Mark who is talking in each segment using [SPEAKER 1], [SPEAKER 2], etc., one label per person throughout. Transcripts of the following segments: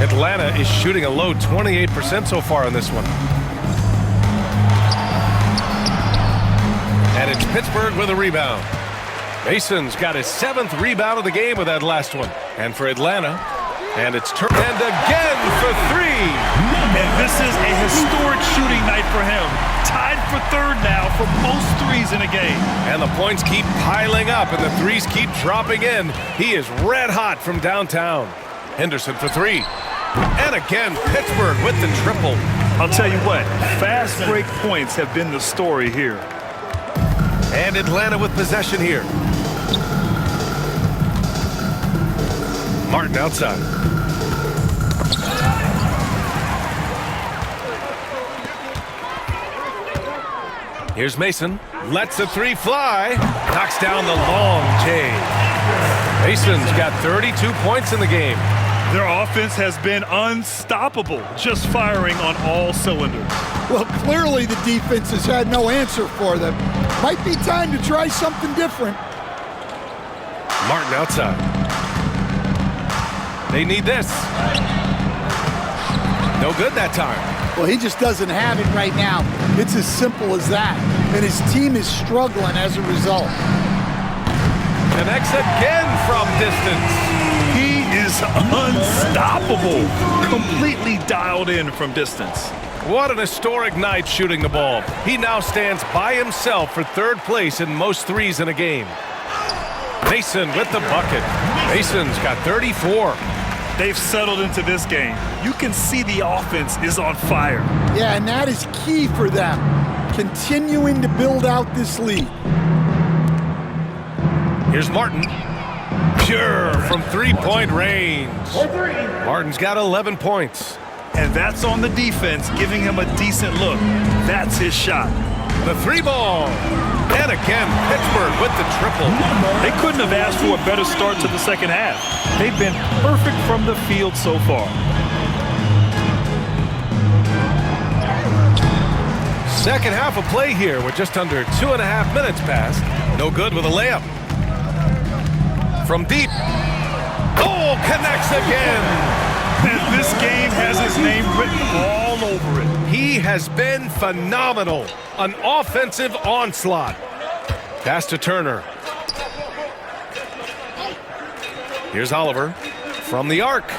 [SPEAKER 1] Atlanta is shooting a low 28% so far in this one. And it's Pittsburgh with a rebound. Mason's got his 7th rebound of the game with that last one. And for Atlanta, and it's turned and again for 3.
[SPEAKER 2] And this is a historic shooting night for him. Tied for 3rd now for most threes in a game.
[SPEAKER 1] And the points keep piling up and the threes keep dropping in. He is red hot from downtown. Henderson for 3. And again, Pittsburgh with the triple.
[SPEAKER 2] I'll tell you what, fast break points have been the story here.
[SPEAKER 1] And Atlanta with possession here. Martin outside. Here's Mason. Lets the 3 fly. Knocks down the long J. Mason's got 32 points in the game.
[SPEAKER 2] Their offense has been unstoppable, just firing on all cylinders.
[SPEAKER 3] Well, clearly the defense has had no answer for them. Might be time to try something different.
[SPEAKER 1] Martin outside. They need this. No good that time.
[SPEAKER 3] Well, he just doesn't have it right now. It's as simple as that. And his team is struggling as a result.
[SPEAKER 1] Connects again from distance.
[SPEAKER 2] He is unstoppable. Completely dialed in from distance.
[SPEAKER 1] What an historic night shooting the ball. He now stands by himself for 3rd place in most threes in a game. Mason with the bucket. Mason's got 34.
[SPEAKER 2] They've settled into this game. You can see the offense is on fire.
[SPEAKER 3] Yeah, and that is key for them. Continuing to build out this lead.
[SPEAKER 1] Here's Martin. Pure from 3-point range. Martin's got 11 points.
[SPEAKER 2] And that's on the defense, giving him a decent look. That's his shot.
[SPEAKER 1] The 3 ball. And again, Pittsburgh with the triple.
[SPEAKER 2] They couldn't have asked for a better start to the second half. They've been perfect from the field so far.
[SPEAKER 1] Second half of play here with just under 2.5 minutes passed. No good with a layup. From deep. Oh, connects again.
[SPEAKER 2] And this game has his name written all over it.
[SPEAKER 1] He has been phenomenal. An offensive onslaught. Pass to Turner. Here's Oliver from the arc.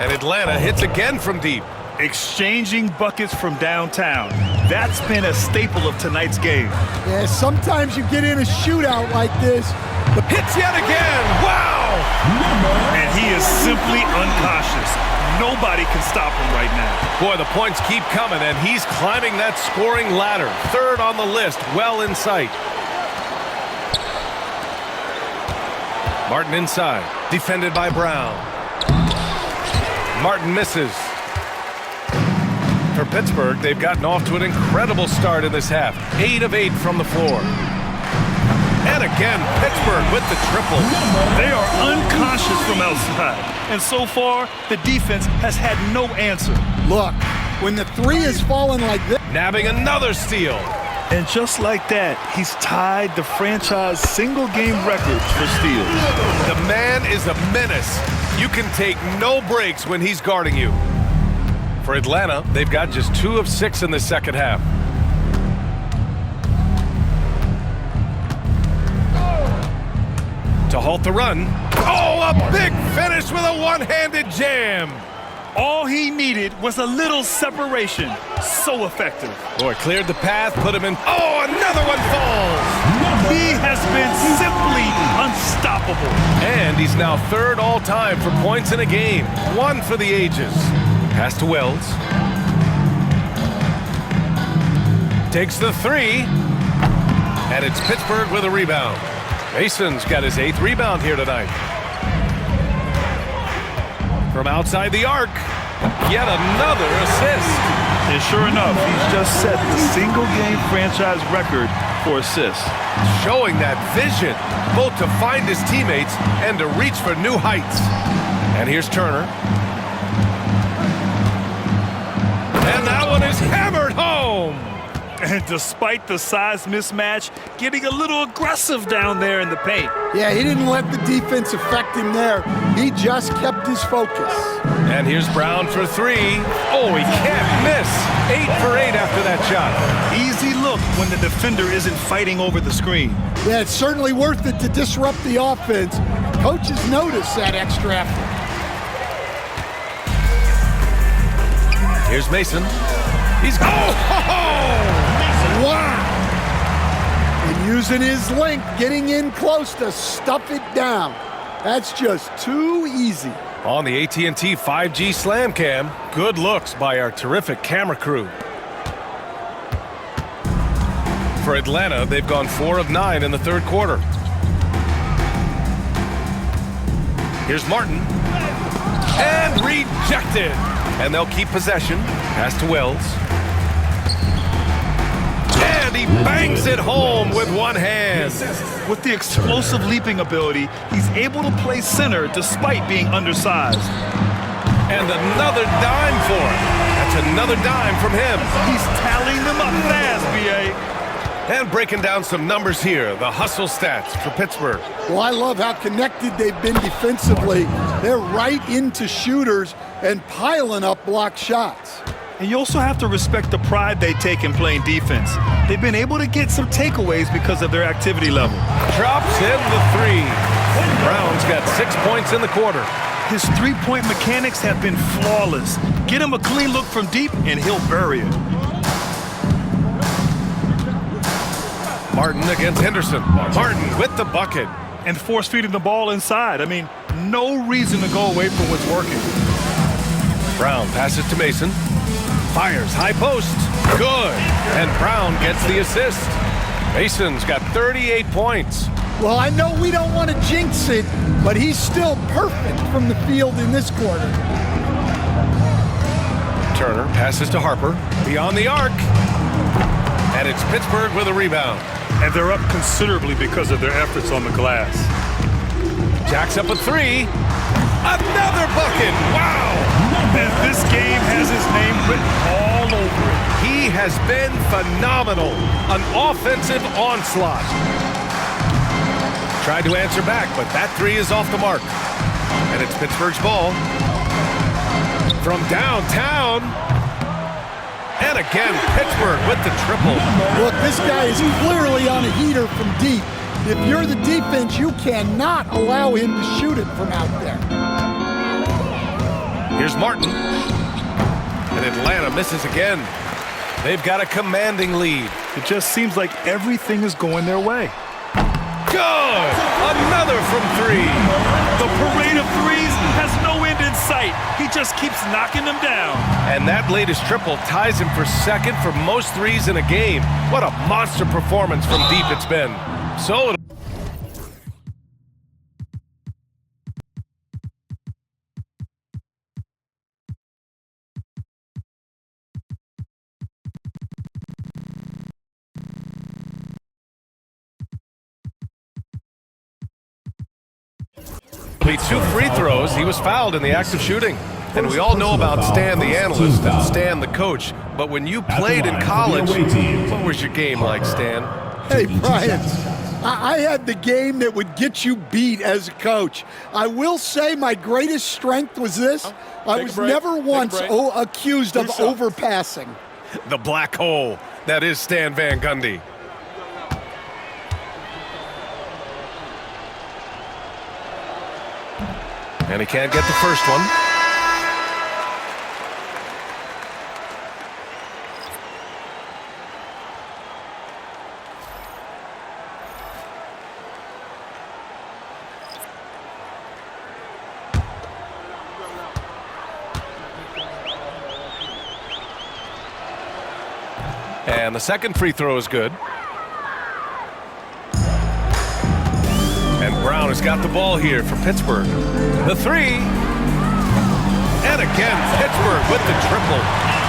[SPEAKER 1] And Atlanta hits again from deep.
[SPEAKER 2] Exchanging buckets from downtown. That's been a staple of tonight's game.
[SPEAKER 3] Yeah, sometimes you get in a shootout like this.
[SPEAKER 1] The hits yet again. Wow!
[SPEAKER 2] And he is simply uncautious. Nobody can stop him right now.
[SPEAKER 1] Boy, the points keep coming, and he's climbing that scoring ladder. 3rd on the list, well in sight. Martin inside, defended by Brown. Martin misses. For Pittsburgh, they've gotten off to an incredible start in this half. 8 of 8 from the floor. And again, Pittsburgh with the triple.
[SPEAKER 2] They are unconscious from outside. And so far, the defense has had no answer.
[SPEAKER 3] Look, when the 3 is falling like this.
[SPEAKER 1] Nabbing another steal.
[SPEAKER 2] And just like that, he's tied the franchise single-game record for steals.
[SPEAKER 1] The man is a menace. You can take no breaks when he's guarding you. For Atlanta, they've got just 2 of 6 in the second half. To halt the run. Oh, a big finish with a one-handed jam.
[SPEAKER 2] All he needed was a little separation. So effective.
[SPEAKER 1] Boy, cleared the path, put him in. Oh, another one falls.
[SPEAKER 2] He has been simply unstoppable.
[SPEAKER 1] And he's now 3rd all-time for points in a game. 1 for the ages. Pass to Wells. Takes the 3. And it's Pittsburgh with a rebound. Mason's got his 8th rebound here tonight. From outside the arc, yet another assist.
[SPEAKER 2] And sure enough, he's just set the single-game franchise record for assists.
[SPEAKER 1] Showing that vision, both to find his teammates and to reach for new heights. And here's Turner. And that one is hammered home.
[SPEAKER 2] And despite the size mismatch, getting a little aggressive down there in the paint.
[SPEAKER 3] Yeah, he didn't let the defense affect him there. He just kept his focus.
[SPEAKER 1] And here's Brown for three. Oh, he can't miss. 8 for 8 after that shot.
[SPEAKER 2] Easy look when the defender isn't fighting over the screen.
[SPEAKER 3] Yeah, it's certainly worth it to disrupt the offense. Coaches notice that extra effort.
[SPEAKER 1] Here's Mason. He's
[SPEAKER 3] Wow! And using his length, getting in close to stuff it down. That's just too easy.
[SPEAKER 1] on the AT&T 5G Slam Cam. Good looks by our terrific camera crew. For Atlanta, they've gone 4 of 9 in the third quarter. Here's Martin. And rejected. And they'll keep possession. Pass to Wells. And he bangs it home with one hand.
[SPEAKER 2] With the explosive leaping ability, he's able to play center despite being undersized.
[SPEAKER 1] And another dime for him. That's another dime from him.
[SPEAKER 2] He's tallying them up fast, B.A.
[SPEAKER 1] And breaking down some numbers here, the hustle stats for Pittsburgh.
[SPEAKER 3] Well, I love how connected they've been defensively. They're right into shooters and piling up block shots.
[SPEAKER 2] And you also have to respect the pride they take in playing defense. They've been able to get some takeaways because of their activity level.
[SPEAKER 1] Drops in the three. Brown's got 6 points in the quarter.
[SPEAKER 2] His three-point mechanics have been flawless. Get him a clean look from deep, and he'll bury it.
[SPEAKER 1] Martin against Henderson. Martin with the bucket.
[SPEAKER 2] And force-feeding the ball inside. I mean, no reason to go away from what's working.
[SPEAKER 1] Brown passes to Mason. Fires high post. Good. And Brown gets the assist. Mason's got 38 points.
[SPEAKER 3] Well, I know we don't want to jinx it, but he's still perfect from the field in this quarter.
[SPEAKER 1] Turner passes to Harper. Beyond the arc. And it's Pittsburgh with a rebound.
[SPEAKER 2] And they're up considerably because of their efforts on the glass.
[SPEAKER 1] Jacks up a three. Another bucket. Wow.
[SPEAKER 2] And this game has his name written all over it.
[SPEAKER 1] He has been phenomenal. An offensive onslaught. Tried to answer back, but that three is off the mark. And it's Pittsburgh's ball. From downtown. And again, Pittsburgh with the triple.
[SPEAKER 3] Look, this guy is clearly on a heater from deep. If you're the defense, you cannot allow him to shoot it from out there.
[SPEAKER 1] Here's Martin. And Atlanta misses again. They've got a commanding lead.
[SPEAKER 2] It just seems like everything is going their way.
[SPEAKER 1] Good! Another from three.
[SPEAKER 2] The parade of threes has no end in sight. He just keeps knocking them down.
[SPEAKER 1] And that latest triple ties him for second for most threes in a game. What a monster performance from deep it's been. So with 2 free throws, he was fouled in the act of shooting. And we all know about Stan the analyst and Stan the coach. But when you played in college, what was your game like, Stan?
[SPEAKER 3] Hey, Brian, I had the game that would get you beat as a coach. I will say my greatest strength was this. I was never once accused of overpassing.
[SPEAKER 1] The black hole. That is Stan Van Gundy. And he can't get the first one. And the second free throw is good. And Brown has got the ball here for Pittsburgh. The three. And again, Pittsburgh with the triple.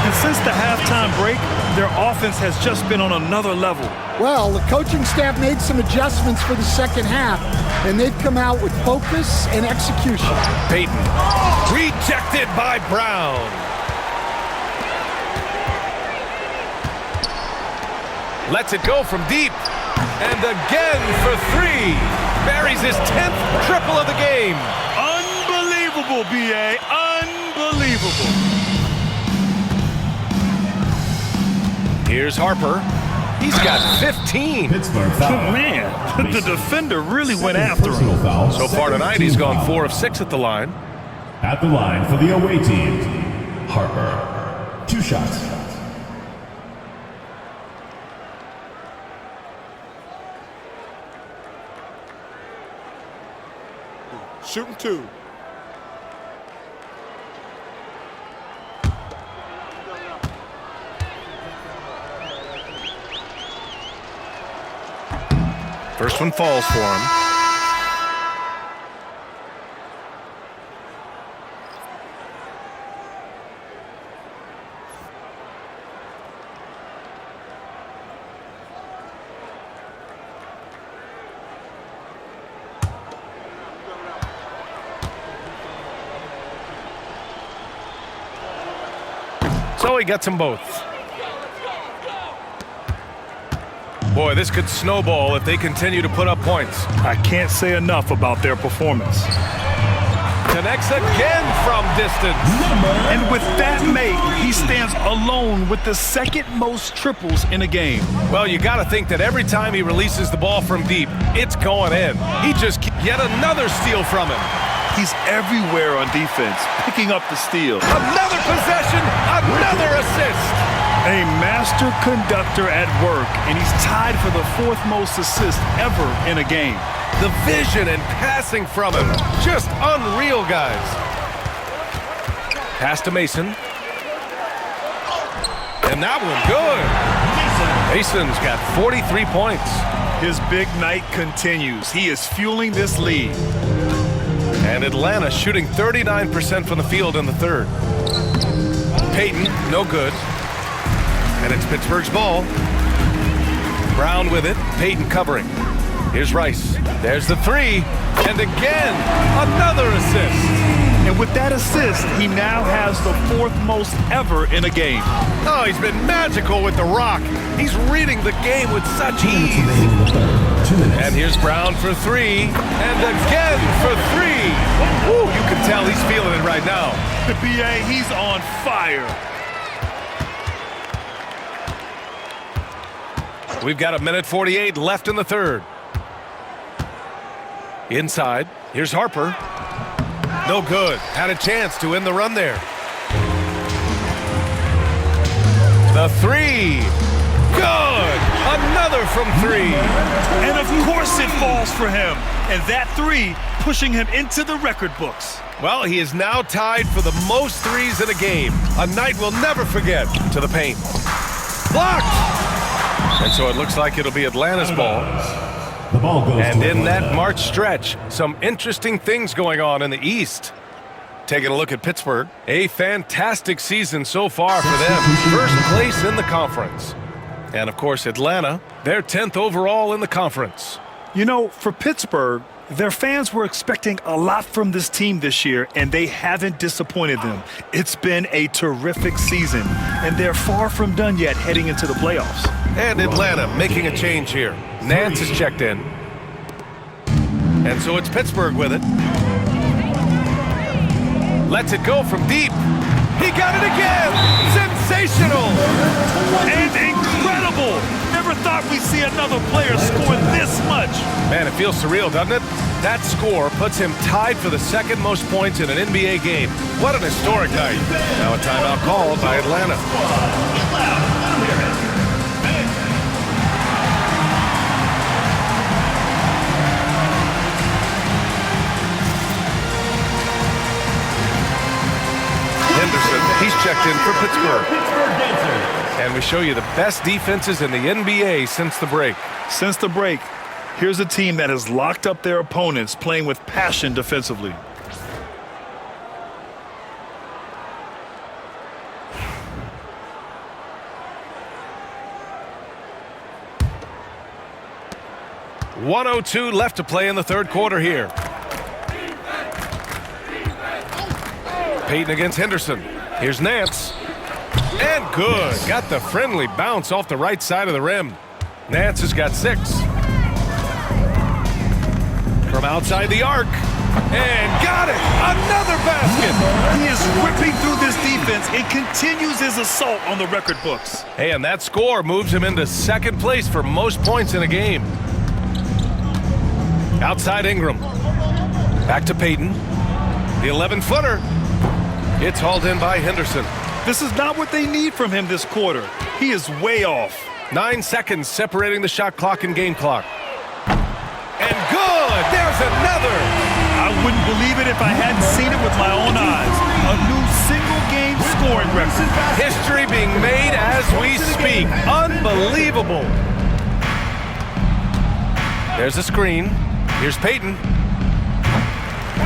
[SPEAKER 2] And since the halftime break, their offense has just been on another level.
[SPEAKER 3] Well, the coaching staff made some adjustments for the second half, and they've come out with focus and execution.
[SPEAKER 1] Payton. Rejected by Brown. Lets it go from deep. And again for three. Buries his 10th triple of the game.
[SPEAKER 2] Unbelievable, B.A. Unbelievable.
[SPEAKER 1] Here's Harper. He's got 15.
[SPEAKER 4] Pittsburgh foul.
[SPEAKER 2] Man, the defender really went after him.
[SPEAKER 4] Foul.
[SPEAKER 1] So far tonight, he's gone 4 of 6 at the line.
[SPEAKER 4] At the line for the away team, Harper. 2 shots.
[SPEAKER 3] Shooting 2.
[SPEAKER 1] First one falls for him. So he gets them both. Boy, this could snowball if they continue to put up points.
[SPEAKER 2] I can't say enough about their performance.
[SPEAKER 1] Connects again from distance.
[SPEAKER 2] And with that make, he stands alone with the second most triples in a game.
[SPEAKER 1] Well, you got to think that every time he releases the ball from deep, it's going in. He just yet another steal from him.
[SPEAKER 2] He's everywhere on defense, picking up the steal.
[SPEAKER 1] Another possession, another assist.
[SPEAKER 2] A master conductor at work, and he's tied for the 4th most assists ever in a game.
[SPEAKER 1] The vision and passing from him, just unreal, guys. Pass to Mason. And that one good. Mason's got 43 points.
[SPEAKER 2] His big night continues. He is fueling this lead.
[SPEAKER 1] And Atlanta shooting 39% from the field in the third. Payton, no good. And it's Pittsburgh's ball. Brown with it. Payton covering. Here's Rice. There's the three. And again, another assist.
[SPEAKER 2] And with that assist, he now has the 4th most ever in a game.
[SPEAKER 1] Oh, he's been magical with the rock. He's reading the game with such ease. And here's Brown for three. And again for three. Woo, you can tell he's feeling it right now.
[SPEAKER 2] The BA, he's on fire.
[SPEAKER 1] We've got 1:48 left in the third. Inside, here's Harper. No good. Had a chance to end the run there. The three. Good. Another from three.
[SPEAKER 2] And of course it falls for him. And that three pushing him into the record books.
[SPEAKER 1] Well, he is now tied for the most threes in a game. A night we'll never forget. To the paint. Blocked. And so it looks like it'll be Atlanta's ball.
[SPEAKER 4] The ball goes
[SPEAKER 1] and
[SPEAKER 4] to
[SPEAKER 1] in
[SPEAKER 4] Atlanta.
[SPEAKER 1] that March stretch, some interesting things going on in the East. Taking a look at Pittsburgh, a fantastic season so far for them. First place in the conference. And of course, Atlanta, they're 10th overall in the conference.
[SPEAKER 2] You know, for Pittsburgh, their fans were expecting a lot from this team this year, and they haven't disappointed them. It's been a terrific season, and they're far from done yet heading into the playoffs.
[SPEAKER 1] And Atlanta making a change here. Nance is checked in. And so it's Pittsburgh with it. Lets it go from deep. He got it again! Sensational!
[SPEAKER 2] And incredible! Never thought we'd see another player score this much.
[SPEAKER 1] Man, it feels surreal, doesn't it? That score puts him tied for the second most points in an NBA game. What an historic night. Now a timeout called by Atlanta. Henderson, he's checked in for Pittsburgh. And we show you the best defenses in the NBA since the break.
[SPEAKER 2] Since the break, here's a team that has locked up their opponents, playing with passion defensively. .102 left to play in the third quarter here.
[SPEAKER 1] Payton against Henderson. Here's Nance. And good. Got the friendly bounce off the right side of the rim. Nance has got 6. From outside the arc. And got it! Another basket!
[SPEAKER 2] He is ripping through this defense and continues his assault on the record books.
[SPEAKER 1] Hey, and that score moves him into second place for most points in a game. Outside Ingram. Back to Payton. The 11-footer. It's hauled in by Henderson.
[SPEAKER 2] This is not what they need from him this quarter. He is way off.
[SPEAKER 1] 9 seconds separating the shot clock and game clock. And good! There's another!
[SPEAKER 2] I wouldn't believe it if I hadn't seen it with my own eyes. A new single-game scoring record.
[SPEAKER 1] History being made as we speak. Unbelievable. There's a screen. Here's Payton.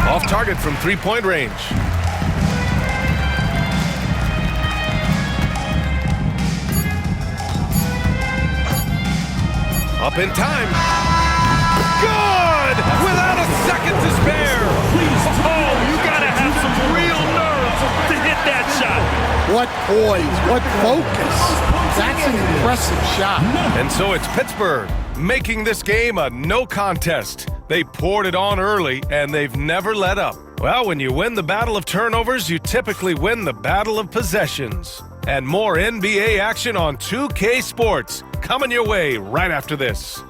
[SPEAKER 1] Off target from three-point range. Up in time. Good! Without a second to spare.
[SPEAKER 2] Oh, you gotta have some real nerve to hit that shot.
[SPEAKER 3] What poise, what focus. That's an impressive shot.
[SPEAKER 1] And so it's Pittsburgh making this game a no contest. They poured it on early, and they've never let up. Well, when you win the battle of turnovers, you typically win the battle of possessions. And more NBA action on 2K Sports coming your way right after this.